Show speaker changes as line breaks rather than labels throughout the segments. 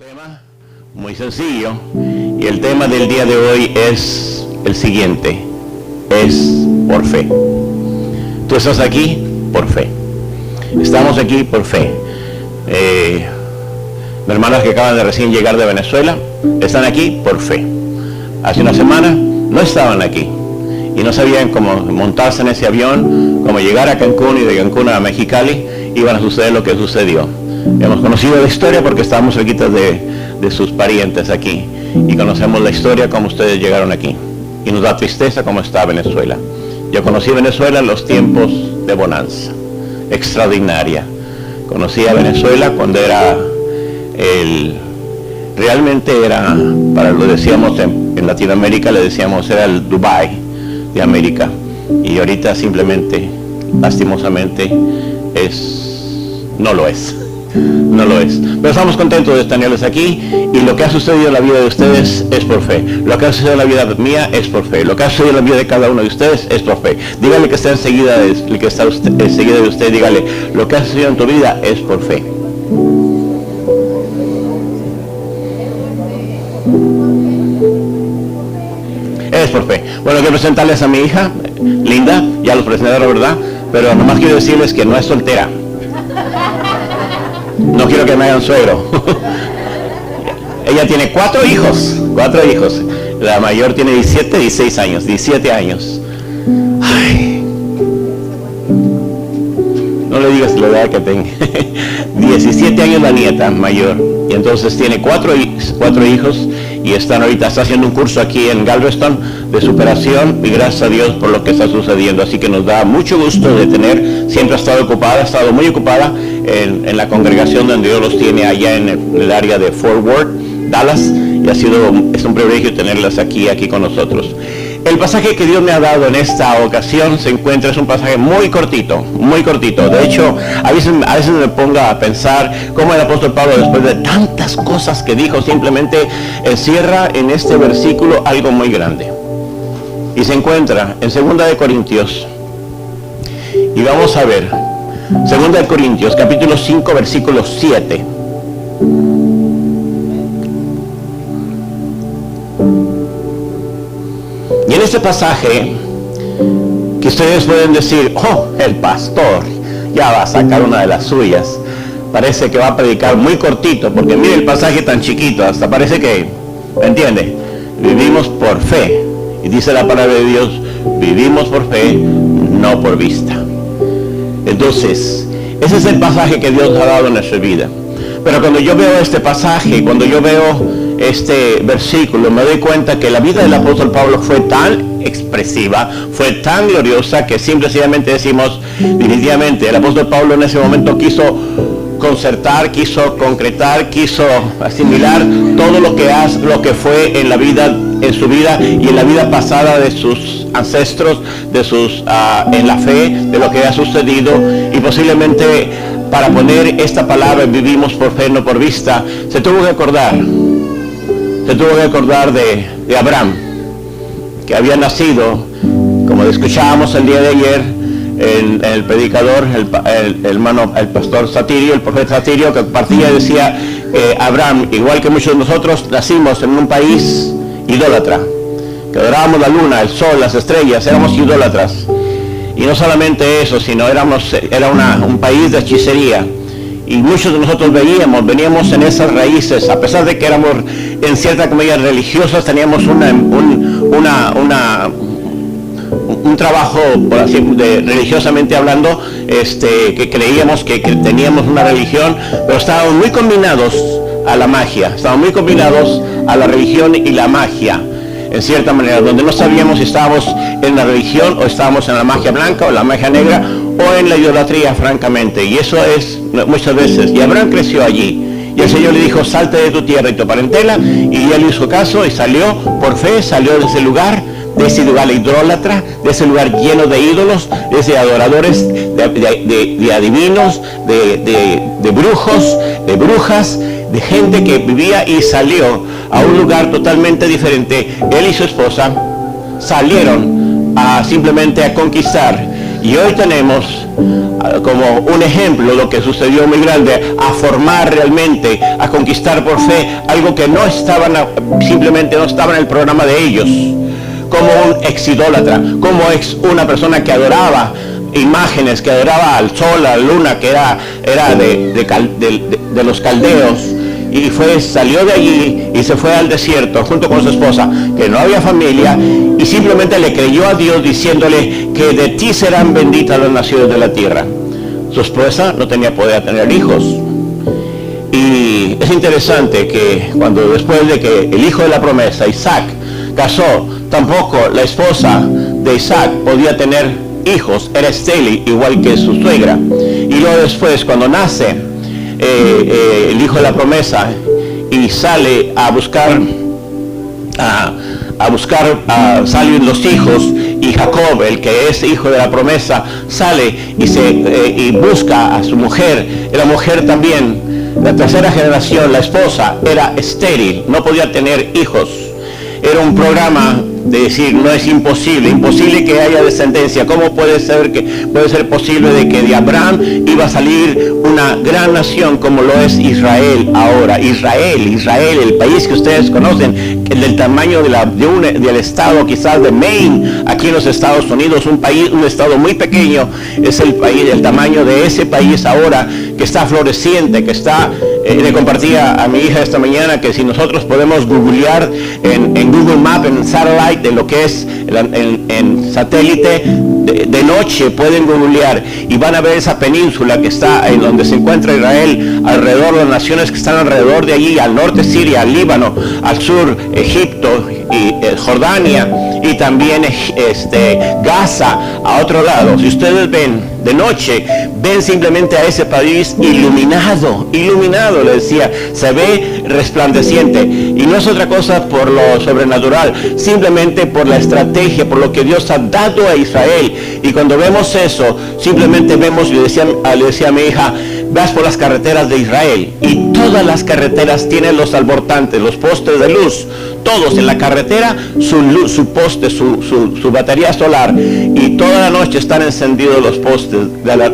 Tema muy sencillo, y el tema del día de hoy es el siguiente: es por fe. Tú estás aquí por fe. Estamos aquí por fe. Mis hermanos que acaban de recién llegar de Venezuela están aquí por fe. Hace una semana no estaban aquí y no sabían cómo montarse en ese avión, cómo llegar a Cancún, y de Cancún a Mexicali iban a suceder lo que sucedió. Hemos conocido la historia porque estábamos cerquita de sus parientes aquí, y conocemos la historia cómo ustedes llegaron aquí, y nos da tristeza cómo está Venezuela. Yo conocí Venezuela en los tiempos de bonanza extraordinaria. Conocí a Venezuela cuando era realmente era, para lo decíamos en Latinoamérica, le decíamos, era el Dubái de América, y ahorita simplemente, lastimosamente, no lo es. No lo es. Pero estamos contentos de tenerlos aquí, y lo que ha sucedido en la vida de ustedes es por fe. Lo que ha sucedido en la vida mía es por fe. Lo que ha sucedido en la vida de cada uno de ustedes es por fe. Dígale que está enseguida de usted, dígale: lo que ha sucedido en tu vida es por fe. Es por fe. Bueno, quiero presentarles a mi hija, Linda. Ya los presenté, la verdad, pero nomás quiero decirles que no es soltera. No quiero que me hagan suegro. Ella tiene 4 hijos. La mayor tiene 16 años. 17 años. Ay. No le digas la edad que tenga. 17 años la nieta mayor. Y entonces tiene 4 hijos. Y está haciendo un curso aquí en Galveston de superación, y gracias a Dios por lo que está sucediendo. Así que nos da mucho gusto de tener. Siempre ha estado muy ocupada en la congregación donde Dios los tiene allá en el área de Fort Worth, Dallas, y es un privilegio tenerlas aquí con nosotros. El pasaje que Dios me ha dado en esta ocasión es un pasaje muy cortito. De hecho, a veces me pongo a pensar cómo el apóstol Pablo, después de tantas cosas que dijo, simplemente encierra en este versículo algo muy grande. Y se encuentra en 2 de Corintios. Y vamos a ver 2 de Corintios, capítulo 5, versículo 7. Y en este pasaje, que ustedes pueden decir: oh, el pastor ya va a sacar una de las suyas, parece que va a predicar muy cortito, porque mire el pasaje tan chiquito, hasta parece que, ¿me entiende? Vivimos por fe, y dice la palabra de Dios: vivimos por fe, no por vista. Entonces, ese es el pasaje que Dios ha dado en nuestra vida. Pero cuando yo veo este pasaje, cuando yo veo este versículo, me doy cuenta que la vida del apóstol Pablo fue tan expresiva, fue tan gloriosa, que simplemente decimos, definitivamente, el apóstol Pablo en ese momento quiso concertar, quiso concretar, quiso asimilar todo lo que fue en su vida y en la vida pasada de sus ancestros, en la fe, de lo que ha sucedido, y posiblemente para poner esta palabra: vivimos por fe, no por vista, se tuvo que acordar de Abraham, que había nacido, como escuchábamos el día de ayer, el predicador, el pastor Satirio, el profeta Satirio, que partía y decía que Abraham, igual que muchos de nosotros, nacimos en un país idólatra, que adorábamos la luna, el sol, las estrellas, éramos idólatras. Y no solamente eso, sino era un país de hechicería. Y muchos de nosotros veníamos en esas raíces, a pesar de que éramos en cierta medida religiosas, teníamos un trabajo, por así, religiosamente hablando, que creíamos que teníamos una religión, pero estábamos muy combinados a la magia, estábamos muy combinados a la religión y la magia, en cierta manera, donde no sabíamos si estábamos en la religión o estábamos en la magia blanca o la magia negra o en la idolatría, francamente. Y eso es muchas veces. Y Abraham creció allí, y el Señor le dijo: salte de tu tierra y tu parentela, y él hizo caso y salió por fe, salió de ese lugar idólatra, de ese lugar lleno de ídolos, de ese adoradores, de adivinos, de brujos, de brujas, de gente que vivía, y salió a un lugar totalmente diferente. Él y su esposa salieron simplemente a conquistar. Y hoy tenemos como un ejemplo lo que sucedió muy grande, a formar realmente, a conquistar por fe algo que no estaban, simplemente no estaba en el programa de ellos, como un exidólatra, como una persona que adoraba imágenes, que adoraba al sol, a la luna, que era de los caldeos, y salió de allí y se fue al desierto junto con su esposa, que no había familia, y simplemente le creyó a Dios diciéndole que de ti serán benditas las naciones de la tierra. Su esposa no tenía poder tener hijos, y es interesante que cuando después de que el hijo de la promesa, Isaac, casó, tampoco la esposa de Isaac podía tener hijos, era estéril igual que su suegra. Y luego después, cuando nace el hijo de la promesa y sale a buscar salen los hijos, y Jacob, el que es hijo de la promesa, sale y busca a su mujer. La mujer también, la tercera generación, la esposa, era estéril, no podía tener hijos. Era un programa de decir, no es imposible que haya descendencia. ¿Cómo puede ser posible de que de Abraham iba a salir una gran nación como lo es Israel ahora? Israel, el país que ustedes conocen, del tamaño del estado quizás de Maine, aquí en los Estados Unidos, un estado muy pequeño, es el tamaño de ese país ahora, que está floreciente, que está... le compartía a mi hija esta mañana que si nosotros podemos googlear en Google Maps, en Satellite, de lo que es en satélite, de noche pueden googlear y van a ver esa península que está en donde se encuentra Israel, alrededor de las naciones que están alrededor de allí, al norte Siria, al Líbano, al sur Egipto y Jordania, y también Gaza a otro lado. Si ustedes ven de noche, ven simplemente a ese país iluminado, le decía, se ve resplandeciente, y no es otra cosa por lo sobrenatural, simplemente por la estrategia, por lo que Dios ha dado a Israel. Y cuando vemos eso, simplemente vemos, le decía a mi hija, vas por las carreteras de Israel y todas las carreteras tienen los albortantes, los postes de luz, todos en la carretera, su poste, su batería solar, y toda la noche están encendidos los postes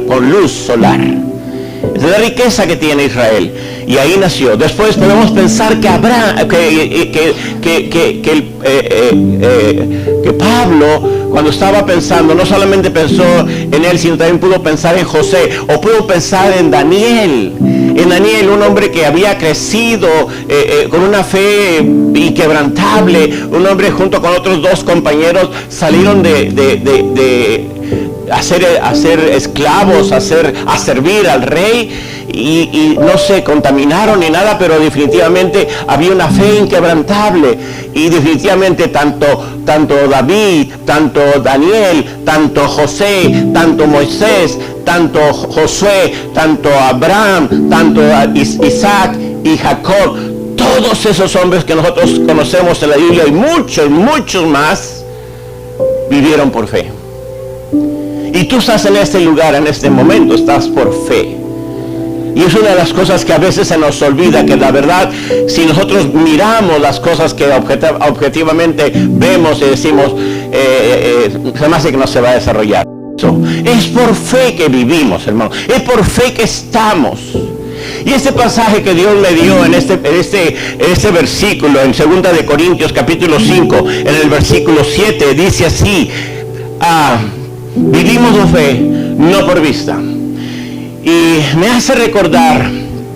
con luz solar. Es la riqueza que tiene Israel, y ahí nació. Después podemos pensar que que Pablo, cuando estaba pensando, no solamente pensó en él, sino también pudo pensar en José, o pudo pensar en Daniel, un hombre que había crecido con una fe inquebrantable, un hombre junto con otros dos compañeros salieron a ser esclavos, a servir al rey, y no se contaminaron ni nada, pero definitivamente había una fe inquebrantable. Y definitivamente tanto David, tanto Daniel, tanto José, tanto Moisés, tanto Josué, tanto Abraham, tanto Isaac y Jacob, todos esos hombres que nosotros conocemos en la Biblia, y muchos más, vivieron por fe. Y tú estás en este lugar, en este momento, estás por fe. Y es una de las cosas que a veces se nos olvida, que la verdad, si nosotros miramos las cosas que objetivamente vemos y decimos, se me hace que no se va a desarrollar. Es por fe que vivimos, hermano. Es por fe que estamos. Y este pasaje que Dios me dio en este versículo, en 2 de Corintios capítulo 5, en el versículo 7, dice así: vivimos de fe, no por vista. Y me hace recordar,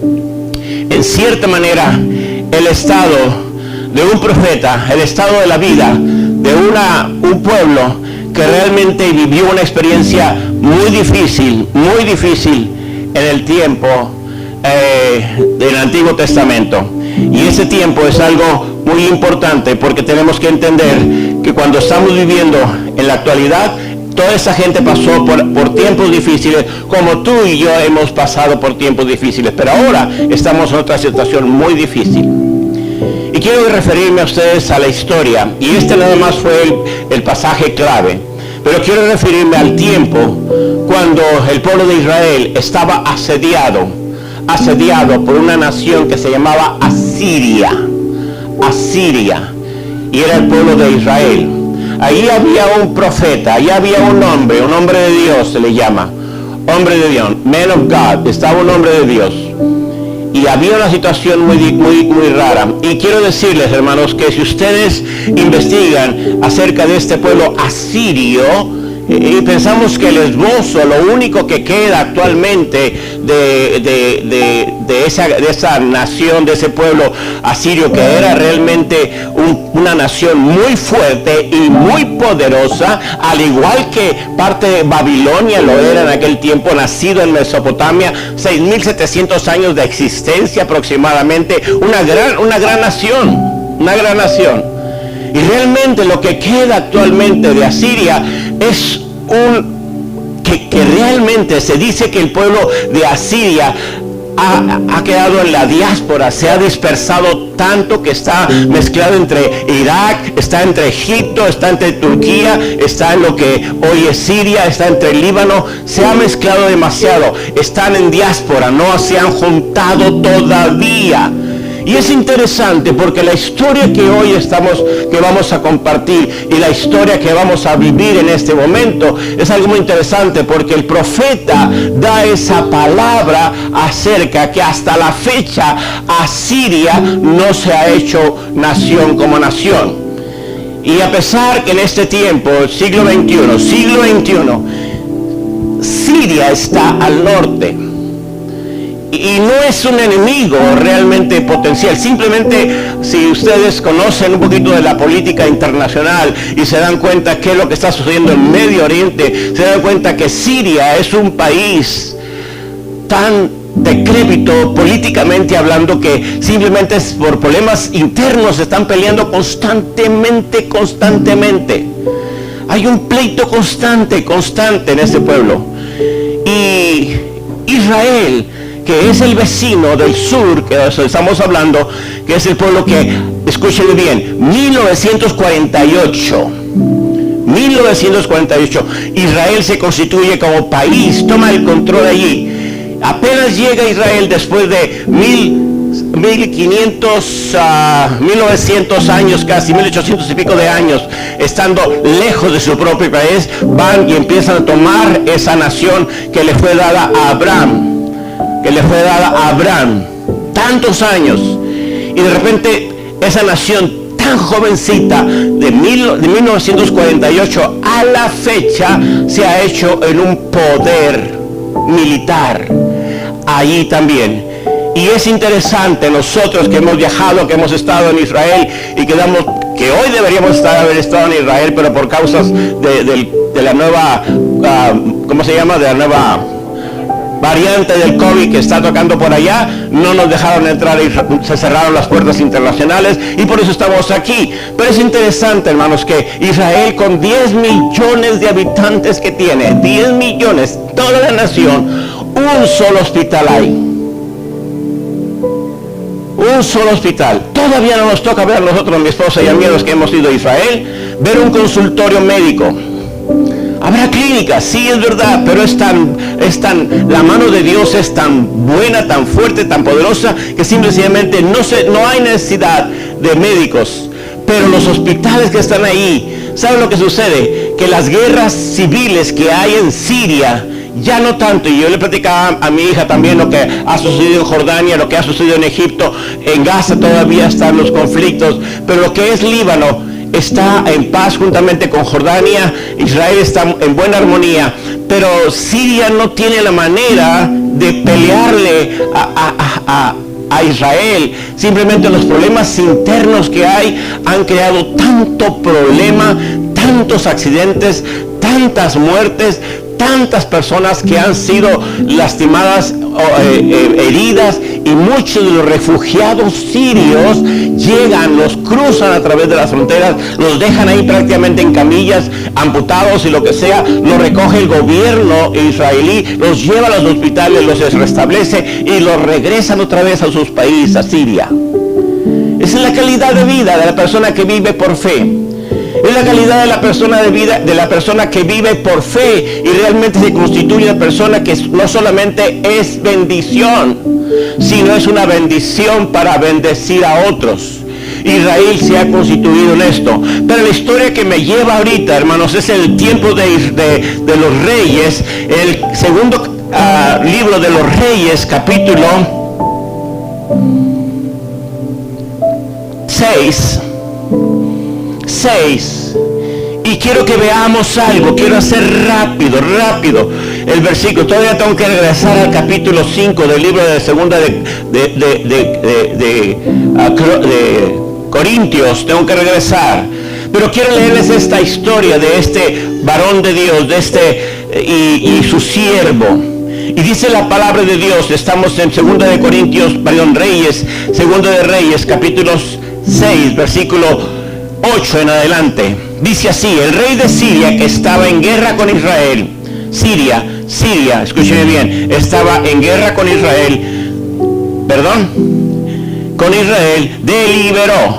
en cierta manera, el estado de un profeta, el estado de la vida de un pueblo que realmente vivió una experiencia muy difícil en el tiempo del Antiguo Testamento. Y ese tiempo es algo muy importante, porque tenemos que entender que cuando estamos viviendo en la actualidad, toda esa gente pasó por tiempos difíciles, como tú y yo hemos pasado por tiempos difíciles, pero ahora estamos en otra situación muy difícil. Y quiero referirme a ustedes a la historia, y este nada más fue el pasaje clave, pero quiero referirme al tiempo cuando el pueblo de Israel estaba asediado por una nación que se llamaba Asiria, y era el pueblo de Israel. Ahí había un profeta, ahí había un hombre de Dios se le llama, hombre de Dios, man of God, estaba un hombre de Dios. Y había una situación muy rara. Y quiero decirles, hermanos, que si ustedes investigan acerca de este pueblo asirio, y pensamos que el esbozo, lo único que queda actualmente de esa nación, de ese pueblo asirio, que era realmente una nación muy fuerte y muy poderosa, al igual que parte de Babilonia lo era en aquel tiempo, nacido en Mesopotamia, 6.700 años de existencia aproximadamente, una gran nación. Y realmente lo que queda actualmente de Asiria es que realmente se dice que el pueblo de Asiria ha quedado en la diáspora, se ha dispersado tanto que está mezclado entre Irak, está entre Egipto, está entre Turquía, está en lo que hoy es Siria, está entre el Líbano, se ha mezclado demasiado, están en diáspora, no se han juntado todavía. Y es interesante porque la historia que hoy vamos a compartir y la historia que vamos a vivir en este momento es algo muy interesante, porque el profeta da esa palabra acerca que hasta la fecha Asiria no se ha hecho nación como nación. Y a pesar que en este tiempo, siglo XXI, Siria está al norte. Y no es un enemigo realmente potencial. Simplemente, si ustedes conocen un poquito de la política internacional y se dan cuenta qué es lo que está sucediendo en Medio Oriente, se dan cuenta que Siria es un país tan decrépito políticamente hablando, que simplemente es por problemas internos se están peleando constantemente. Hay un pleito constante en ese pueblo. Y Israel, que es el vecino del sur, que estamos hablando, que es el pueblo que, escúchenme bien, 1948, Israel se constituye como país, toma el control allí. Apenas llega Israel después de 1900 años, casi 1800 y pico de años, estando lejos de su propio país, van y empiezan a tomar esa nación que le fue dada a Abraham, tantos años. Y de repente esa nación tan jovencita de 1948 a la fecha se ha hecho en un poder militar allí también. Y es interesante, nosotros que hemos viajado, que hemos estado en Israel y que hoy deberíamos haber estado en Israel, pero por causas de la nueva, ¿cómo se llama? De la nueva variante del COVID que está tocando por allá, no nos dejaron entrar y se cerraron las puertas internacionales, y por eso estamos aquí. Pero es interesante, hermanos, que Israel, con 10 millones de habitantes que tiene, 10 millones, toda la nación, un solo hospital hay. Un solo hospital. Todavía no nos toca ver nosotros, mi esposa y a mí, los que hemos ido a Israel, ver un consultorio médico. Habrá clínicas, sí, es verdad, pero la mano de Dios es tan buena, tan fuerte, tan poderosa, que simplemente no hay necesidad de médicos. Pero los hospitales que están ahí, ¿saben lo que sucede? Que las guerras civiles que hay en Siria, ya no tanto, y yo le platicaba a mi hija también lo que ha sucedido en Jordania, lo que ha sucedido en Egipto, en Gaza todavía están los conflictos, pero lo que es Líbano está en paz juntamente con Jordania, Israel está en buena armonía, pero Siria no tiene la manera de pelearle a Israel. Simplemente los problemas internos que hay han creado tanto problema, tantos accidentes, tantas muertes, tantas personas que han sido lastimadas, heridas, y muchos de los refugiados sirios llegan, los cruzan a través de las fronteras, los dejan ahí prácticamente en camillas, amputados y lo que sea, los recoge el gobierno israelí, los lleva a los hospitales, los restablece y los regresan otra vez a sus países, a Siria. Esa es la calidad de vida de la persona que vive por fe. Es la calidad de la persona de vida, de la persona que vive por fe y realmente se constituye una persona que no solamente es bendición, sino es una bendición para bendecir a otros. Israel se ha constituido en esto. Pero la historia que me lleva ahorita, hermanos, es el tiempo de los reyes, el segundo libro de los Reyes, capítulo 6. Y quiero que veamos algo, quiero hacer rápido el versículo. Todavía tengo que regresar al capítulo 5 del libro de segunda de Corintios, tengo que regresar. Pero quiero leerles esta historia de este varón de Dios, de y su siervo. Y dice la palabra de Dios, estamos en segunda de Reyes, capítulo 6, versículo 8 en adelante. Dice así: el rey de Siria, que estaba en guerra con Israel, Siria, escúcheme bien, estaba en guerra con Israel, deliberó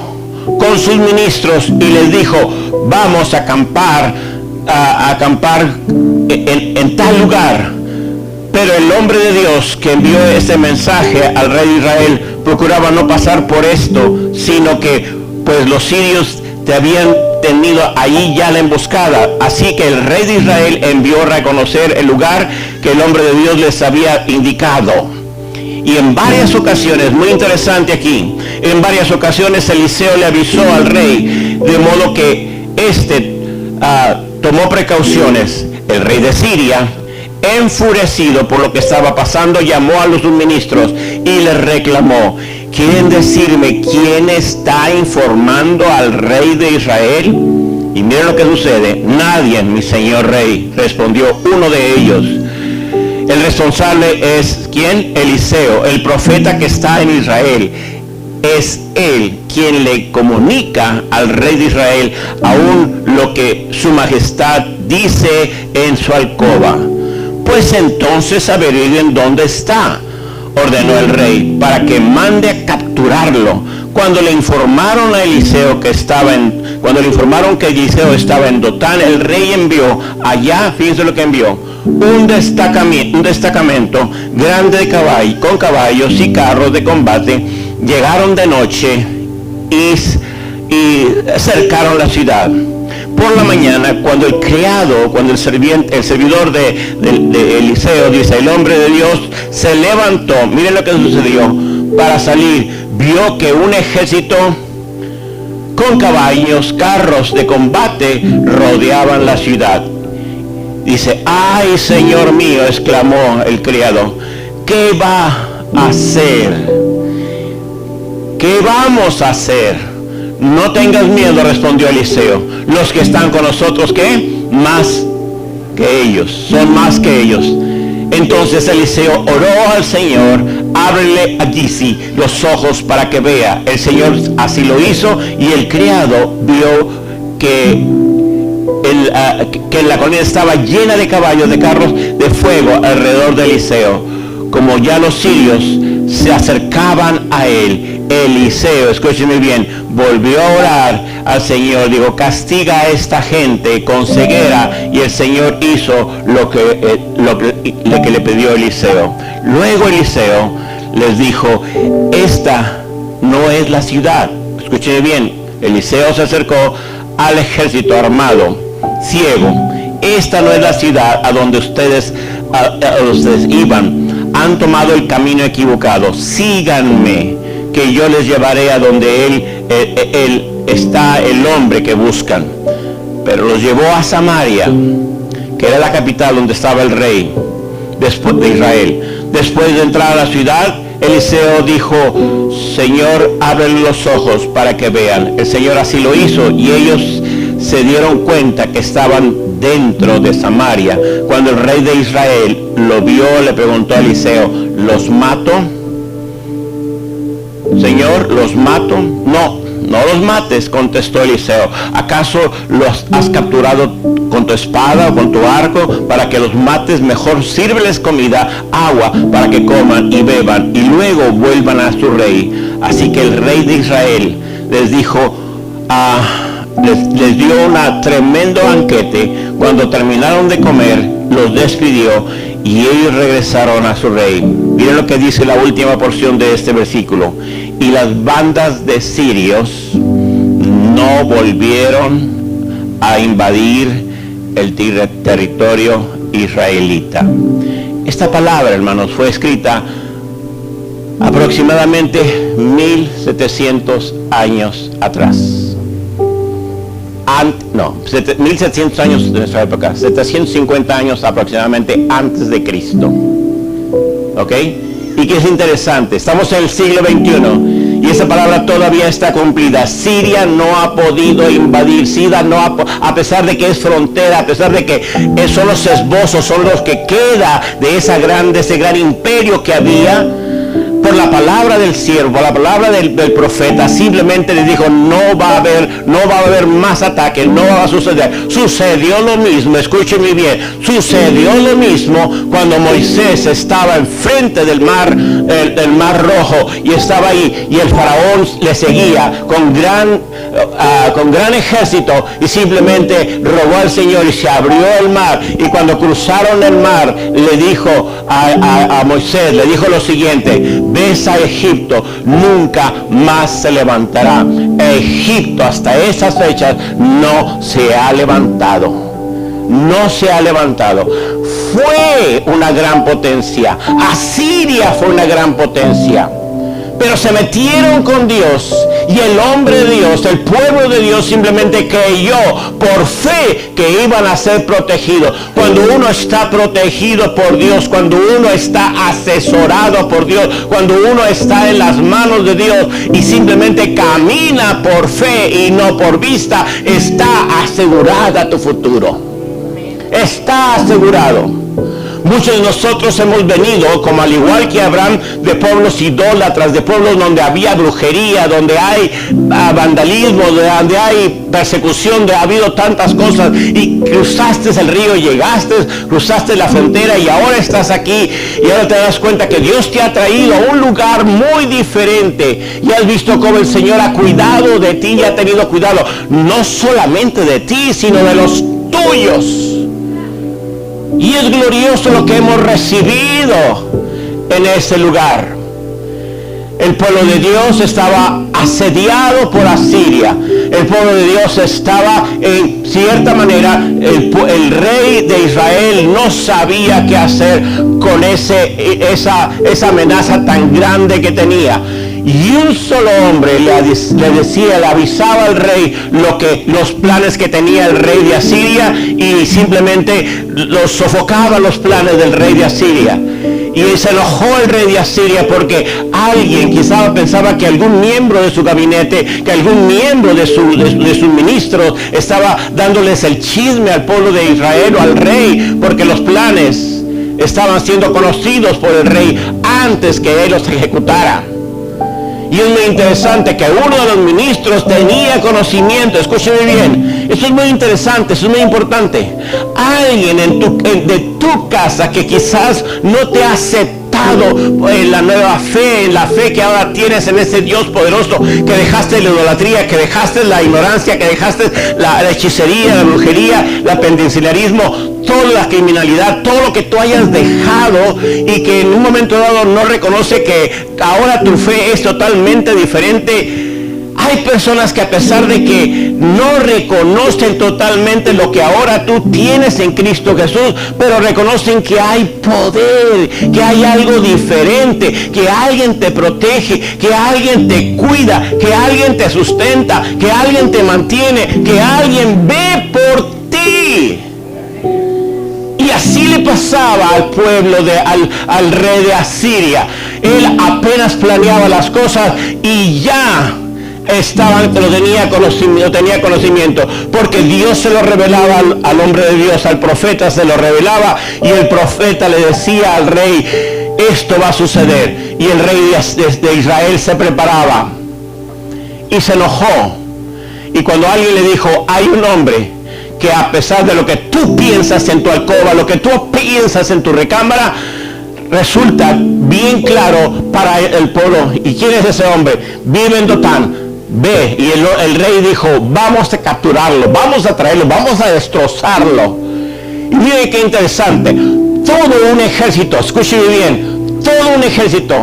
con sus ministros y les dijo: vamos a acampar en tal lugar. Pero el hombre de Dios que envió este mensaje al rey de Israel procuraba no pasar por esto, sino que pues los sirios te habían tenido allí ya la emboscada. Así que el rey de Israel envió a reconocer el lugar que el hombre de Dios les había indicado. Y en varias ocasiones, muy interesante aquí, en varias ocasiones Eliseo le avisó al rey, de modo que tomó precauciones. El rey de Siria, enfurecido por lo que estaba pasando, llamó a los ministros y les reclamó: ¿quieren decirme quién está informando al rey de Israel? Y miren lo que sucede: nadie, mi señor rey, respondió uno de ellos. El responsable es ¿quién? Eliseo, el profeta que está en Israel. Es él quien le comunica al rey de Israel aún lo que su majestad dice en su alcoba. Pues entonces averigüen dónde está, ordenó el rey, para que mande a capturarlo. Cuando le informaron a Eliseo que Eliseo estaba en Dotán, el rey envió allá, fíjense lo que envió, un destacamento grande con caballos y carros de combate. Llegaron de noche y cercaron la ciudad. Por la mañana, cuando el servidor de Eliseo, dice, el hombre de Dios se levantó, miren lo que sucedió, para salir, vio que un ejército con caballos, carros de combate rodeaban la ciudad. Dice: ¡ay, señor mío!, exclamó el criado, ¿qué va a hacer? ¿Qué vamos a hacer? No tengas miedo, respondió Eliseo. Los que están con nosotros, ¿qué? Más que ellos, son más que ellos. Entonces Eliseo oró al Señor: ábrele a Gizi los ojos para que vea. El Señor así lo hizo, y el criado vio que la colina estaba llena de caballos, de carros de fuego alrededor de Eliseo. Como ya los sirios se acercaban a él, Eliseo, escúcheme bien, volvió a orar al Señor, dijo: castiga a esta gente con ceguera, y el Señor hizo lo que le pidió Eliseo. Luego Eliseo les dijo: esta no es la ciudad. Escúcheme bien, Eliseo se acercó al ejército armado, ciego. Esta no es la ciudad a donde ustedes iban. Han tomado el camino equivocado. Síganme, que yo les llevaré a donde él está, el hombre que buscan. Pero los llevó a Samaria, que era la capital donde estaba el rey después de Israel. Después de entrar a la ciudad, Eliseo dijo: Señor, abre los ojos para que vean. El Señor así lo hizo, y ellos se dieron cuenta que estaban dentro de Samaria. Cuando el rey de Israel lo vio, le preguntó a Eliseo: ¿los mato? Señor, ¿los mato? No los mates, contestó Eliseo. ¿Acaso los has capturado con tu espada o con tu arco para que los mates? Mejor sírveles comida, agua, para que coman y beban, y luego vuelvan a su rey. Así que el rey de Israel les dijo, les dio un tremendo banquete. Cuando terminaron de comer, los despidió, y ellos regresaron a su rey. Miren lo que dice la última porción de este versículo. y las bandas de sirios no volvieron a invadir el territorio israelita. Esta palabra, hermanos, fue escrita aproximadamente 1700 años atrás. 1700 años de nuestra época, 750 años aproximadamente antes de Cristo. ¿Ok? Y que es interesante, estamos en el siglo XXI y esa palabra todavía está cumplida. Siria no ha podido invadir, a pesar de que es frontera, a pesar de que son los esbozos, son los que queda de ese gran imperio que había. Por la palabra del siervo, la palabra del profeta, simplemente les dijo, no va a haber más ataques, no va a suceder. Sucedió lo mismo, escúchenme bien, sucedió lo mismo cuando Moisés estaba enfrente del mar Rojo y estaba ahí y el faraón le seguía con gran ejército y simplemente rogó al Señor y se abrió el mar. Y cuando cruzaron el mar, le dijo a Moisés, le dijo lo siguiente: ves a Egipto, nunca más se levantará. Egipto hasta esas fechas no se ha levantado. No se ha levantado. Fue una gran potencia. Asiria fue una gran potencia. Pero se metieron con Dios y el hombre de Dios, el pueblo de Dios simplemente creyó por fe que iban a ser protegidos. Cuando uno está protegido por Dios, cuando uno está asesorado por Dios, cuando uno está en las manos de Dios y simplemente camina por fe y no por vista, está asegurada tu futuro. Está asegurado. Muchos de nosotros hemos venido, como al igual que Abraham, de pueblos idólatras, de pueblos donde había brujería, donde hay vandalismo, donde hay persecución, donde ha habido tantas cosas, y cruzaste el río, cruzaste la frontera y ahora estás aquí y ahora te das cuenta que Dios te ha traído a un lugar muy diferente y has visto cómo el Señor ha cuidado de ti y ha tenido cuidado no solamente de ti, sino de los tuyos. Y es glorioso lo que hemos recibido en ese lugar. El pueblo de Dios estaba asediado por Asiria. El pueblo de Dios estaba, en cierta manera, el rey de Israel no sabía qué hacer con esa amenaza tan grande que tenía. Y un solo hombre le avisaba al rey los planes que tenía el rey de Asiria y simplemente los sofocaba los planes del rey de Asiria. Y se enojó el rey de Asiria porque alguien quizá pensaba que algún miembro de su gabinete, que algún miembro de sus ministros estaba dándoles el chisme al pueblo de Israel o al rey, porque los planes estaban siendo conocidos por el rey antes que él los ejecutara. Y es muy interesante que uno de los ministros tenía conocimiento. Escúcheme bien, eso es muy interesante, eso es muy importante. Alguien de tu casa que quizás no te ha aceptado en la nueva fe, en la fe que ahora tienes en ese Dios poderoso, que dejaste la idolatría, que dejaste la ignorancia, que dejaste la hechicería, la brujería, el penitenciarismo, toda la criminalidad, todo lo que tú hayas dejado y que en un momento dado no reconoce que ahora tu fe es totalmente diferente. Hay personas que a pesar de que no reconocen totalmente lo que ahora tú tienes en Cristo Jesús, pero reconocen que hay poder, que hay algo diferente, que alguien te protege, que alguien te cuida, que alguien te sustenta, que alguien te mantiene, que alguien ve por ti. Y así le pasaba al pueblo, al rey de Asiria. Él apenas planeaba las cosas y ya tenía conocimiento, porque Dios se lo revelaba al hombre de Dios, al profeta se lo revelaba, y el profeta le decía al rey: esto va a suceder. Y el rey de Israel se preparaba y se enojó. Y cuando alguien le dijo: hay un hombre que a pesar de lo que tú piensas en tu alcoba, lo que tú piensas en tu recámara, resulta bien claro para el pueblo. ¿Y quién es ese hombre? Vive en Dotán. Ve. Y el rey dijo: vamos a capturarlo, vamos a traerlo, vamos a destrozarlo. Y mire qué interesante, todo un ejército, escúcheme bien, todo un ejército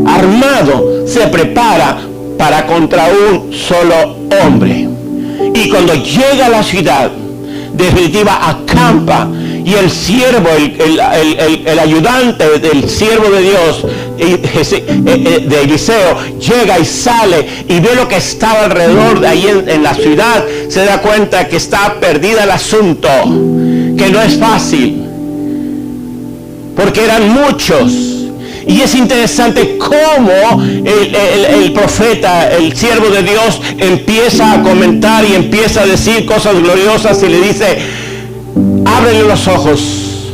armado se prepara para contra un solo hombre. Y cuando llega a la ciudad, definitiva acampa, y el siervo, el ayudante del siervo de Dios, de Eliseo, llega y sale y ve lo que estaba alrededor de ahí en la ciudad. Se da cuenta que está perdida el asunto, que no es fácil, porque eran muchos. Y es interesante cómo el profeta, el siervo de Dios, empieza a comentar y empieza a decir cosas gloriosas y le dice: ábrele los ojos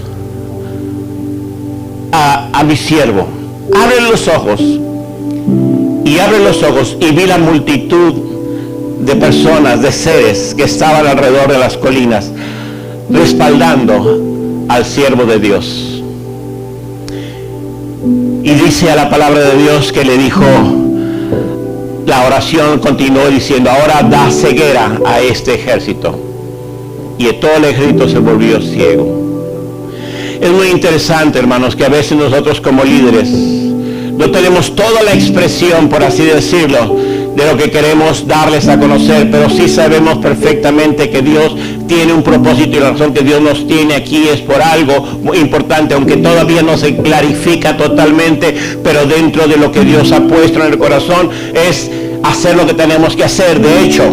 a mi siervo, ábrele los ojos. Y abre los ojos y vi la multitud de personas, de seres que estaban alrededor de las colinas, respaldando al siervo de Dios. Y dice a la palabra de Dios que le dijo, la oración continuó diciendo: ahora da ceguera a este ejército. Y todo el ejército se volvió ciego. Es muy interesante, hermanos, que a veces nosotros como líderes no tenemos toda la expresión, por así decirlo, de lo que queremos darles a conocer, pero sí sabemos perfectamente que Dios tiene un propósito, y la razón que Dios nos tiene aquí es por algo muy importante, aunque todavía no se clarifica totalmente, pero dentro de lo que Dios ha puesto en el corazón es hacer lo que tenemos que hacer. De hecho,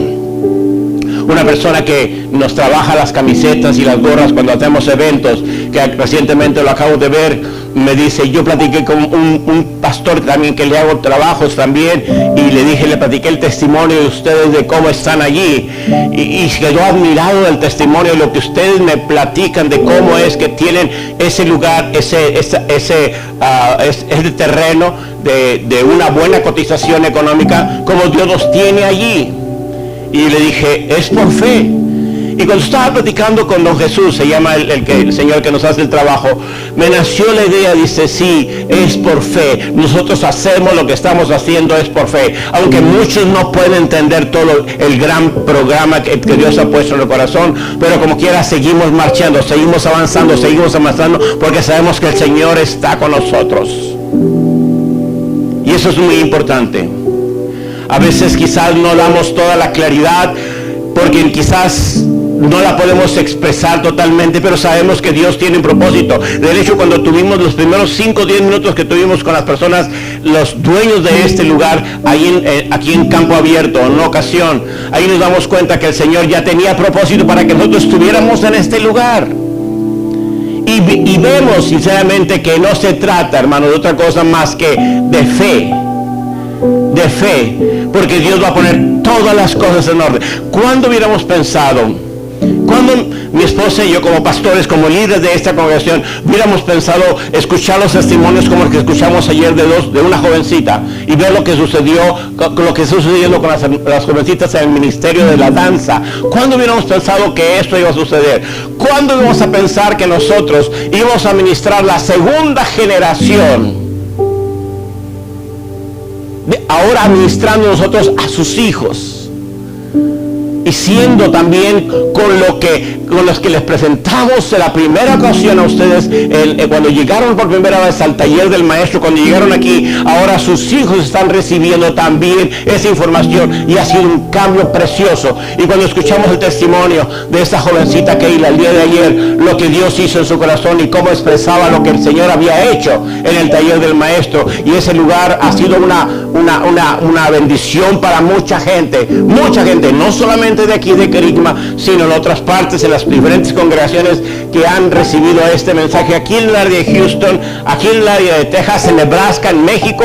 una persona que nos trabaja las camisetas y las gorras cuando hacemos eventos, que recientemente lo acabo de ver, me dice: yo platiqué con un pastor también que le hago trabajos también, y le platiqué el testimonio de ustedes de cómo están allí, y quedó admirado del testimonio, de lo que ustedes me platican, de cómo es que tienen ese lugar, ese terreno de una buena cotización económica, como Dios los tiene allí. Y le dije: es por fe. Y cuando estaba platicando con don Jesús, se llama el señor que nos hace el trabajo, me nació la idea, dice: sí, es por fe. Nosotros hacemos lo que estamos haciendo, es por fe. Aunque muchos no pueden entender todo el gran programa que Dios ha puesto en el corazón, pero como quiera seguimos marchando, seguimos avanzando, porque sabemos que el Señor está con nosotros. Y eso es muy importante. A veces quizás no damos toda la claridad, porque quizás no la podemos expresar totalmente, pero sabemos que Dios tiene un propósito. De hecho, cuando tuvimos los primeros 5 o 10 minutos que tuvimos con las personas, los dueños de este lugar, aquí en Campo Abierto, en una ocasión, ahí nos damos cuenta que el Señor ya tenía propósito para que nosotros estuviéramos en este lugar. Y vemos sinceramente que no se trata, hermano, de otra cosa más que de fe. De fe, porque Dios va a poner todas las cosas en orden. ¿Cuándo hubiéramos pensado, cuando mi esposa y yo como pastores, como líderes de esta congregación, hubiéramos pensado escuchar los testimonios como el que escuchamos ayer de una jovencita, y ver lo que sucedió, lo que está sucediendo con las jovencitas en el ministerio de la danza? ¿Cuándo hubiéramos pensado que esto iba a suceder? ¿Cuándo íbamos a pensar que nosotros íbamos a ministrar la segunda generación, ahora administrando nosotros a sus hijos, y siendo también con los que les presentamos en la primera ocasión a ustedes, cuando llegaron por primera vez al taller del maestro, cuando llegaron aquí, ahora sus hijos están recibiendo también esa información, y ha sido un cambio precioso. Y cuando escuchamos el testimonio de esta jovencita Keila el día de ayer, lo que Dios hizo en su corazón y cómo expresaba lo que el Señor había hecho en el taller del maestro, y ese lugar ha sido una bendición para mucha gente, no solamente de aquí de Kerigma, sino en otras partes, en las diferentes congregaciones que han recibido este mensaje, aquí en el área de Houston, aquí en el área de Texas, en Nebraska, en México,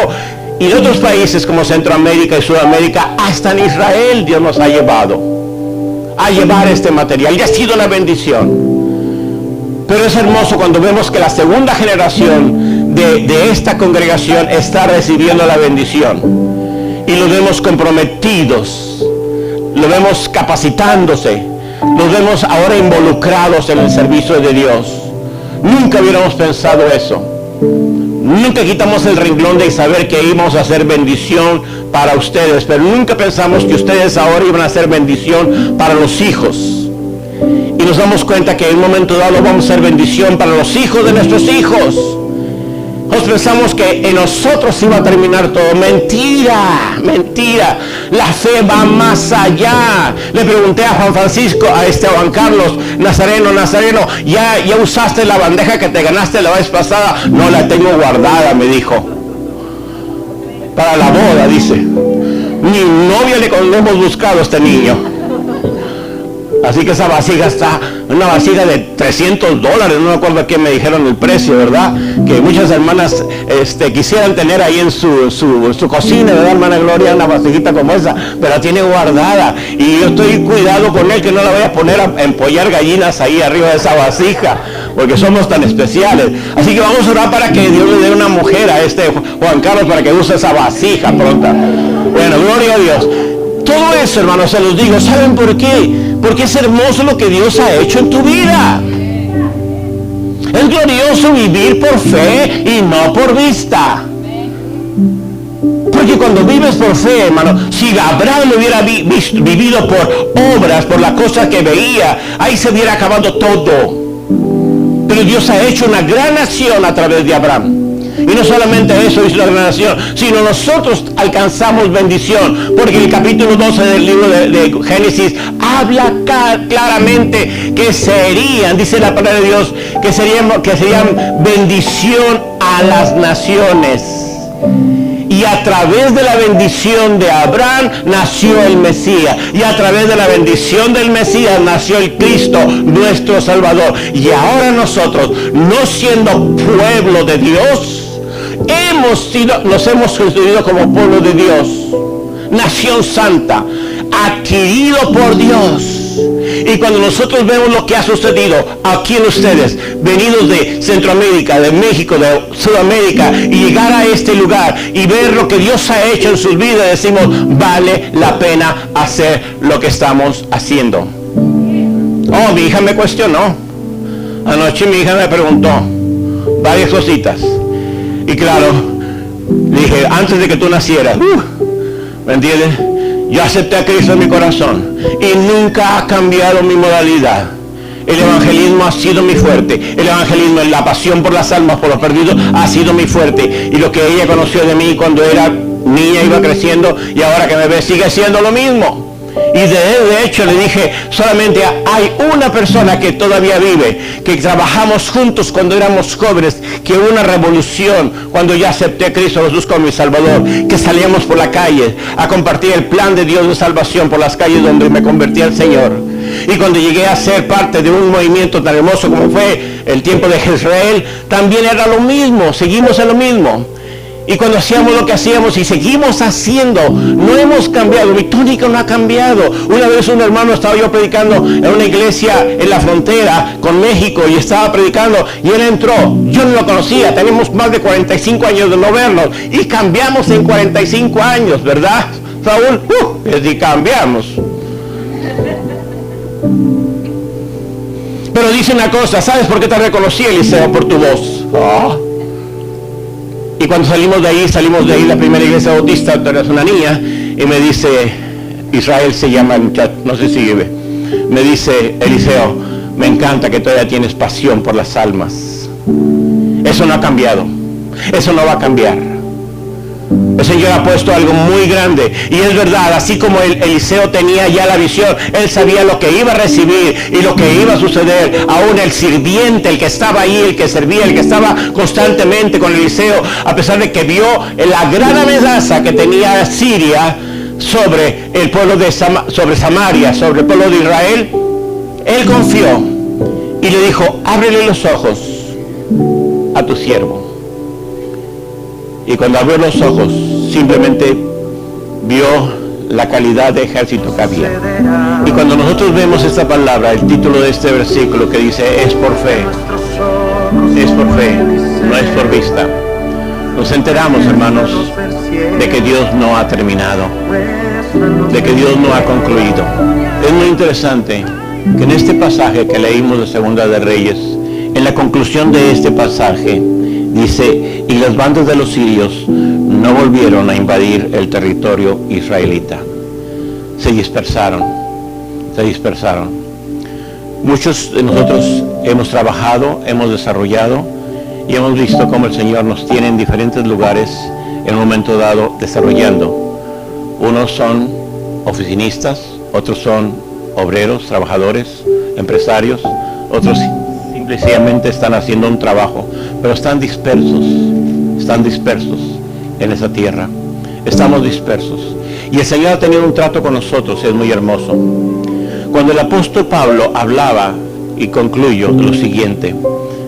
y en otros países como Centroamérica y Sudamérica, hasta en Israel. Dios nos ha llevado a llevar este material, y ha sido una bendición. Pero es hermoso cuando vemos que la segunda generación de esta congregación está recibiendo la bendición, y los vemos comprometidos, lo vemos capacitándose, los vemos ahora involucrados en el servicio de Dios. Nunca hubiéramos pensado eso. Nunca quitamos el renglón de saber que íbamos a hacer bendición para ustedes, pero nunca pensamos que ustedes ahora iban a hacer bendición para los hijos. Y nos damos cuenta que en un momento dado vamos a hacer bendición para los hijos de nuestros hijos. Nosotros pensamos que en nosotros iba a terminar todo. Mentira, mentira. La fe va más allá. Le pregunté a Juan Francisco, a Juan Carlos, Nazareno, ¿ya usaste la bandeja que te ganaste la vez pasada? No, la tengo guardada, me dijo. Para la boda, dice. Ni novia le hemos buscado a este niño. Así que esa vasija está, una vasija de $300, no me acuerdo qué me dijeron el precio, ¿verdad? Que muchas hermanas quisieran tener ahí en su cocina, ¿verdad, hermana Gloria? Una vasijita como esa, pero la tiene guardada. Y yo estoy cuidado con él, que no la voy a poner a empollar gallinas ahí arriba de esa vasija, porque somos tan especiales. Así que vamos a orar para que Dios le dé una mujer a Juan Carlos para que use esa vasija pronta. Bueno, gloria a Dios. Todo eso, hermanos, se los digo. ¿Saben por qué? Porque es hermoso lo que Dios ha hecho en tu vida. Es glorioso vivir por fe y no por vista. Porque cuando vives por fe, hermano, si Abraham hubiera vivido por obras, por las cosas que veía, ahí se hubiera acabado todo. Pero Dios ha hecho una gran nación a través de Abraham. Y no solamente eso hizo la gran nación, sino nosotros alcanzamos bendición, porque el capítulo 12 del libro de Génesis habla claramente que serían, dice la palabra de Dios, que serían bendición a las naciones. Y a través de la bendición de Abraham nació el Mesías. Y a través de la bendición del Mesías nació el Cristo, nuestro Salvador. Y ahora nosotros, no siendo pueblo de Dios, nos hemos constituido como pueblo de Dios, nación santa, adquirido por Dios. Y cuando nosotros vemos lo que ha sucedido aquí en ustedes, venidos de Centroamérica, de México, de Sudamérica, y llegar a este lugar y ver lo que Dios ha hecho en sus vidas, decimos, vale la pena hacer lo que estamos haciendo. Oh, mi hija me cuestionó. Anoche mi hija me preguntó varias cositas. Y claro, dije, antes de que tú nacieras, ¿me entiendes? Yo acepté a Cristo en mi corazón y nunca ha cambiado mi modalidad. El evangelismo ha sido mi fuerte. El evangelismo, la pasión por las almas, por los perdidos, ha sido mi fuerte. Y lo que ella conoció de mí cuando era niña iba creciendo, y ahora que me ve sigue siendo lo mismo. Y de hecho le dije, solamente hay una persona que todavía vive, que trabajamos juntos cuando éramos jóvenes, que hubo una revolución cuando ya acepté a Cristo Jesús como mi Salvador, que salíamos por la calle a compartir el plan de Dios de salvación por las calles donde me convertí al Señor. Y cuando llegué a ser parte de un movimiento tan hermoso como fue el tiempo de Israel, también era lo mismo, seguimos en lo mismo. Y cuando hacíamos lo que hacíamos y seguimos haciendo, no hemos cambiado, mi túnica no ha cambiado. Una vez un hermano, estaba yo predicando en una iglesia en la frontera con México y estaba predicando y él entró, yo no lo conocía, tenemos más de 45 años de no vernos y cambiamos en 45 años, ¿verdad, Saúl? Y cambiamos. Pero dice una cosa, ¿sabes por qué te reconocí, Eliseo? Por tu voz. Y cuando salimos de ahí, la primera iglesia bautista, eres una niña, y me dice, Israel se llama el muchacho, no sé si vive, me dice, Eliseo, me encanta que todavía tienes pasión por las almas. Eso no ha cambiado, eso no va a cambiar. El Señor ha puesto algo muy grande, y es verdad, así como Eliseo tenía ya la visión, él sabía lo que iba a recibir y lo que iba a suceder. Aún el sirviente, el que estaba ahí, el que servía, el que estaba constantemente con Eliseo, a pesar de que vio la gran amenaza que tenía Siria sobre el pueblo sobre Samaria, sobre el pueblo de Israel, él confió y le dijo, ábrele los ojos a tu siervo. Y cuando abrió los ojos, simplemente vio la calidad de ejército que había. Y cuando nosotros vemos esta palabra, el título de este versículo que dice, es por fe, no es por vista, nos enteramos, hermanos, de que Dios no ha terminado, de que Dios no ha concluido. Es muy interesante que en este pasaje que leímos de Segunda de Reyes, en la conclusión de este pasaje, dice, y las bandas de los sirios no volvieron a invadir el territorio israelita. Se dispersaron. Muchos de nosotros hemos trabajado, hemos desarrollado Y hemos visto cómo el Señor nos tiene en diferentes lugares en un momento dado desarrollando. Unos son oficinistas, otros son obreros, trabajadores, empresarios, otros simplemente están haciendo un trabajo, pero están dispersos en esa tierra. Estamos dispersos. Y el Señor ha tenido un trato con nosotros, es muy hermoso. Cuando el apóstol Pablo hablaba, y concluyo lo siguiente,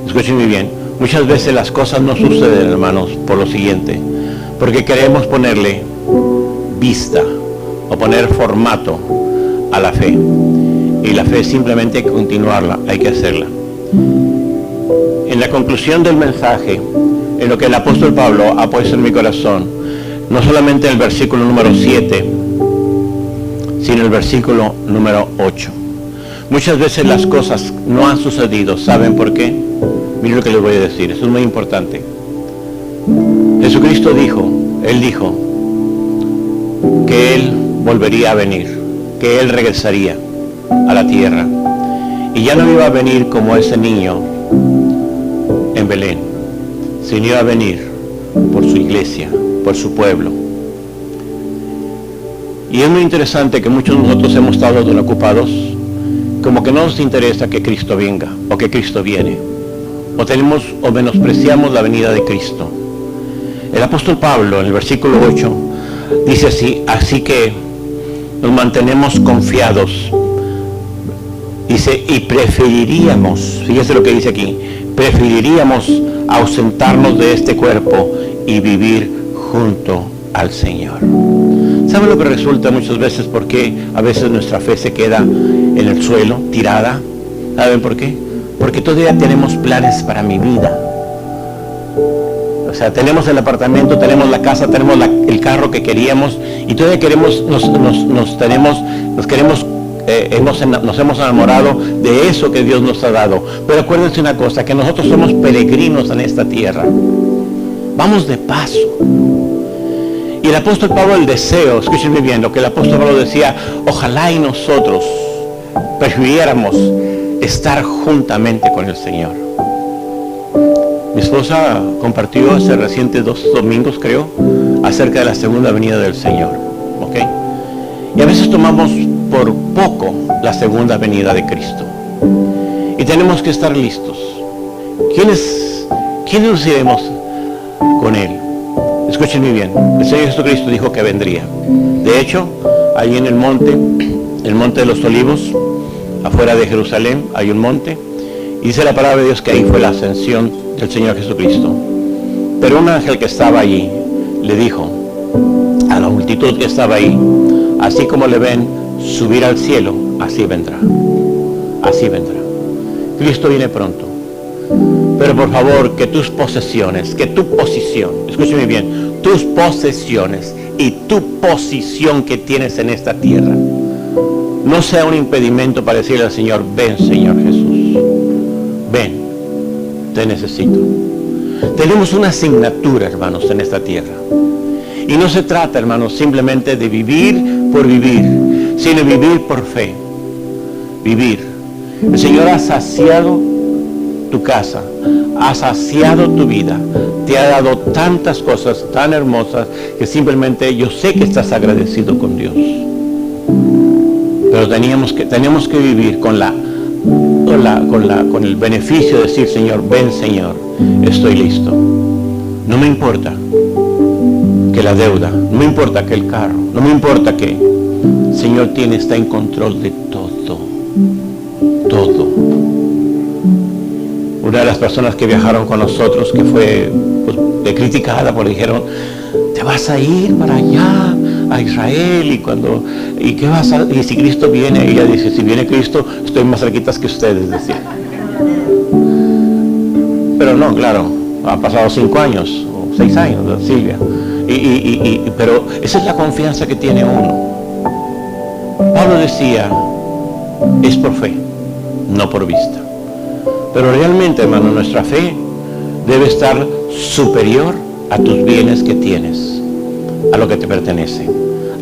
escuchen muy bien, muchas veces las cosas no suceden, hermanos, por lo siguiente, porque queremos ponerle vista o poner formato a la fe. Y la fe simplemente hay que continuarla, hay que hacerla. En la conclusión del mensaje, en lo que el apóstol Pablo ha puesto en mi corazón, no solamente el versículo número 7, sino el versículo número 8. Muchas veces las cosas no han sucedido. ¿Saben por qué? Miren lo que les voy a decir, eso es muy importante. Jesucristo dijo, Él dijo que Él volvería a venir, que Él regresaría a la tierra. Y ya no iba a venir como ese niño en Belén, sino iba a venir por su iglesia, por su pueblo. Y es muy interesante que muchos de nosotros hemos estado tan ocupados, como que no nos interesa que Cristo venga, o que Cristo viene, o menospreciamos la venida de Cristo. El apóstol Pablo, en el versículo 8, dice así que nos mantenemos confiados. Dice, y preferiríamos, fíjese lo que dice aquí, preferiríamos ausentarnos de este cuerpo y vivir junto al Señor. ¿Saben lo que resulta muchas veces? ¿Por qué a veces nuestra fe se queda en el suelo, tirada? ¿Saben por qué? Porque todavía tenemos planes para mi vida. O sea, tenemos el apartamento, tenemos la casa, tenemos el carro que queríamos, y todavía queremos, nos hemos enamorado de eso que Dios nos ha dado. Pero acuérdense una cosa, que nosotros somos peregrinos en esta tierra. Vamos de paso. Y el apóstol Pablo, el deseo, escúchenme bien, lo que el apóstol Pablo decía, ojalá y nosotros prefiriéramos estar juntamente con el Señor. Mi esposa compartió hace recientes 2 domingos, creo, acerca de la segunda venida del Señor. ¿Ok? Y a veces tomamos por poco la segunda venida de Cristo. Y tenemos que estar listos. ¿Quiénes nos iremos con Él? Escuchen muy bien. El Señor Jesucristo dijo que vendría. De hecho, ahí en el monte de los Olivos, afuera de Jerusalén, hay un monte. Y dice la palabra de Dios que ahí fue la ascensión del Señor Jesucristo. Pero un ángel que estaba allí le dijo a la multitud que estaba ahí, así como le ven subir al cielo, así vendrá. Así vendrá. Cristo viene pronto. Pero por favor, que tus posesiones, que tu posición, escúcheme bien, tus posesiones y tu posición que tienes en esta tierra, no sea un impedimento para decirle al Señor, ven Señor Jesús, ven, te necesito. Tenemos una asignatura, hermanos, en esta tierra. Y no se trata, hermanos, simplemente de vivir por vivir, sino vivir por fe. Vivir. El Señor ha saciado tu casa, ha saciado tu vida, te ha dado tantas cosas tan hermosas que simplemente yo sé que estás agradecido con Dios. Pero tenemos que vivir con el beneficio de decir, Señor, ven Señor, estoy listo. No me importa que la deuda, no me importa que el carro, no me importa que el Señor está en control de todo. Una de las personas que viajaron con nosotros, que fue criticada porque dijeron, te vas a ir para allá a Israel y qué vas a, y si Cristo viene, ella dice, si viene Cristo estoy más cerquitas que ustedes, decía. Pero no, claro, han pasado 5 años o 6 años, Silvia, pero esa es la confianza que tiene uno. Pablo decía, es por fe, no por vista. Pero realmente, hermano, nuestra fe debe estar superior a tus bienes que tienes, a lo que te pertenece,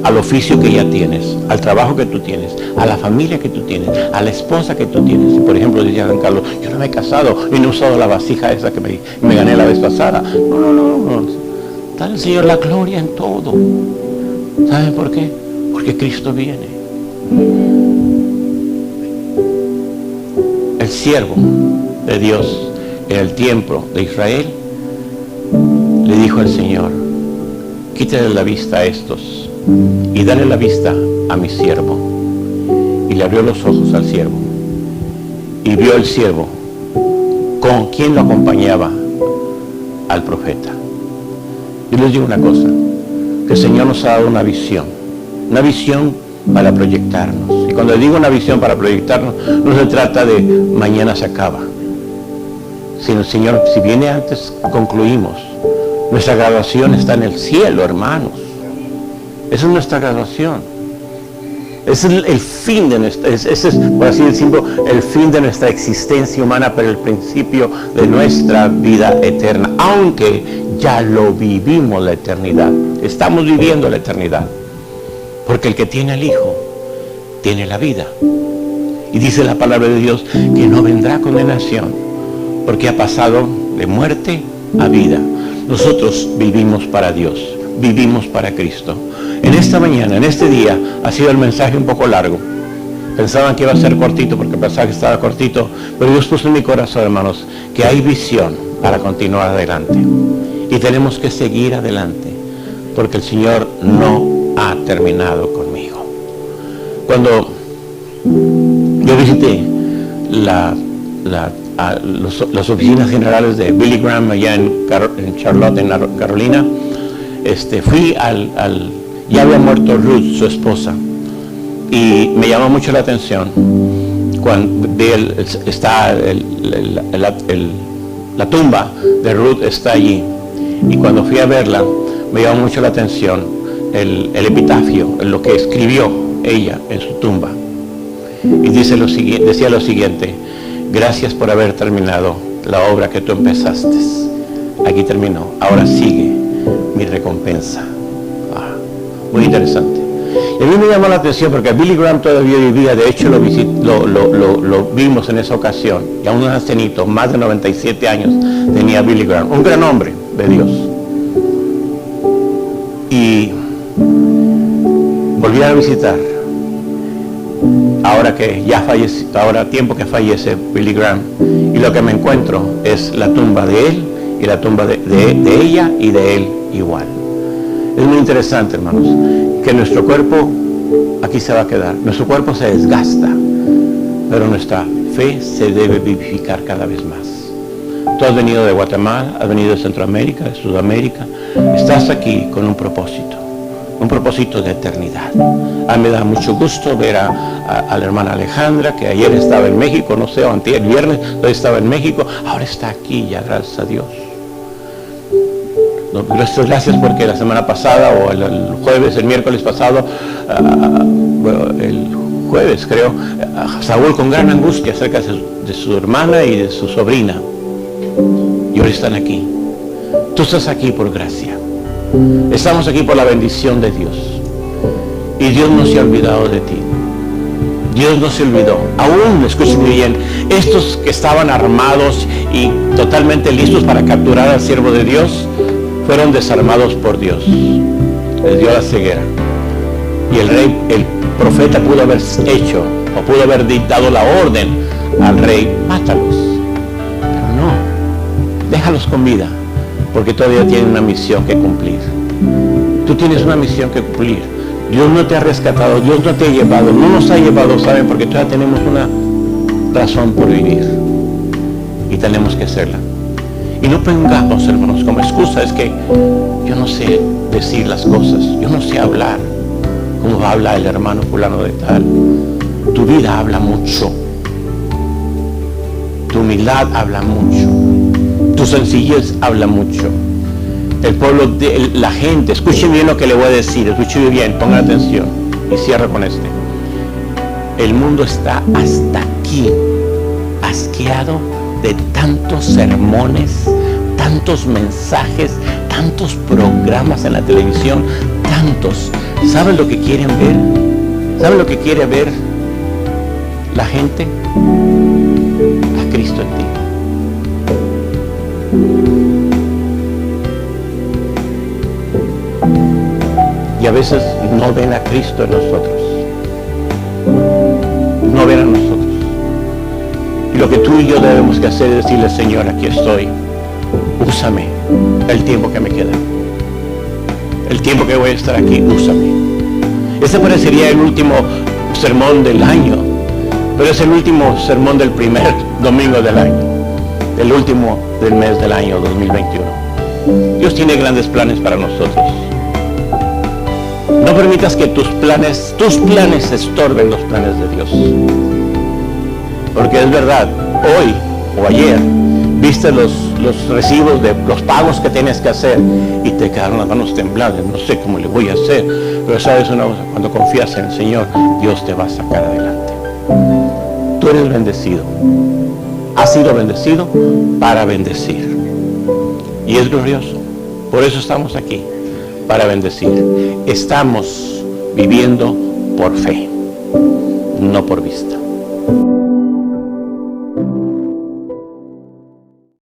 al oficio que ya tienes, al trabajo que tú tienes, a la familia que tú tienes, a la esposa que tú tienes. Por ejemplo, decía Juan Carlos, yo no me he casado y no he usado la vasija esa que me gané la vez pasada. No. Dale al Señor la gloria en todo. ¿Saben por qué? Porque Cristo viene. El siervo de Dios en el templo de Israel le dijo al Señor, quítale la vista a estos y dale la vista a mi siervo. Y le abrió los ojos al siervo y vio el siervo con quien lo acompañaba al profeta. Yo les digo una cosa, que el Señor nos ha dado una visión para proyectarnos. Y cuando digo una visión para proyectarnos, no se trata de mañana se acaba, sino el Señor, si viene antes, concluimos. Nuestra graduación está en el cielo, hermanos. Esa es nuestra graduación. Ese es el fin de nuestra, ese es, por así decirlo, el fin de nuestra existencia humana, pero el principio de nuestra vida eterna. Aunque ya lo vivimos la eternidad. Estamos viviendo la eternidad. Porque el que tiene al Hijo, tiene la vida. Y dice la palabra de Dios que no vendrá condenación, porque ha pasado de muerte a vida. Nosotros vivimos para Dios, vivimos para Cristo. En esta mañana, en este día, ha sido el mensaje un poco largo. Pensaban que iba a ser cortito porque pensaba que estaba cortito, pero Dios puso en mi corazón, hermanos, que hay visión para continuar adelante. Y tenemos que seguir adelante, porque el Señor no ha terminado conmigo. Cuando yo visité las oficinas generales de Billy Graham allá en Charlotte, en Carolina, fui ya había muerto Ruth, su esposa, y me llamó mucho la atención cuando la tumba de Ruth está allí, y cuando fui a verla me llamó mucho la atención el epitafio, lo que escribió ella en su tumba, y decía lo siguiente: gracias por haber terminado la obra que tú empezaste. Aquí terminó, ahora sigue mi recompensa. Muy interesante. Y a mí me llamó la atención porque Billy Graham todavía vivía. De hecho lo vimos en esa ocasión, y aún un ancianito, más de 97 años tenía Billy Graham, un gran hombre de Dios. Y volví a visitar, ahora que ya falleció, ahora tiempo que fallece Billy Graham, y lo que me encuentro es la tumba de él y la tumba de ella y de él igual. Es muy interesante, hermanos, que nuestro cuerpo aquí se va a quedar. Nuestro cuerpo se desgasta, pero nuestra fe se debe vivificar cada vez más. Tú has venido de Guatemala, has venido de Centroamérica, de Sudamérica. Estás aquí con un propósito de eternidad. A mí me da mucho gusto ver a la hermana Alejandra, que ayer estaba en México, no sé, o el viernes, hoy estaba en México, ahora está aquí ya, gracias a Dios. Gracias porque la semana pasada, o el miércoles pasado, el jueves creo, Saúl con gran angustia acerca de su hermana y de su sobrina, y ahora están aquí. Tú estás aquí por gracia. Estamos aquí por la bendición de Dios. Y Dios no se ha olvidado de ti. Dios no se olvidó. Aún, escúcheme bien, estos que estaban armados y totalmente listos para capturar al siervo de Dios, fueron desarmados por Dios. Les dio la ceguera. Y el profeta pudo haber hecho, o pudo haber dictado la orden al rey: mátalos. Pero no, déjalos con vida, porque todavía tienen una misión que cumplir. Tú tienes una misión que cumplir. Dios no te ha rescatado, Dios no te ha llevado, no nos ha llevado, ¿saben? Porque todavía tenemos una razón por vivir, y tenemos que hacerla. Y no pongamos, hermanos, como excusa, es que yo no sé decir las cosas, yo no sé hablar como habla el hermano fulano de tal. Tu vida habla mucho, tu humildad habla mucho, tu sencillez habla mucho. El pueblo, la gente, escuchen bien lo que le voy a decir, escuchen bien, pongan atención y cierro con este. El mundo está hasta aquí asqueado de tantos sermones, tantos mensajes, tantos programas en la televisión, tantos ¿Saben lo que quieren ver? ¿Saben lo que quiere ver la gente? A Cristo en ti. Y a veces no ven a Cristo en nosotros. No ven a nosotros. Y lo que tú y yo debemos que hacer es decirle: Señor, aquí estoy. Úsame el tiempo que me queda. El tiempo que voy a estar aquí, úsame. Este parecería el último sermón del año, pero es el último sermón del primer domingo del año, el último del mes del año 2021. Dios tiene grandes planes para nosotros. No permitas que tus planes estorben los planes de Dios. Porque es verdad, hoy o ayer viste los recibos de los pagos que tienes que hacer y te quedaron las manos temblando. No sé cómo le voy a hacer, pero sabes una cosa: cuando confías en el Señor, Dios te va a sacar adelante. Tú eres bendecido, has sido bendecido para bendecir, y es glorioso. Por eso estamos aquí, para bendecir. Estamos viviendo por fe, no por vista.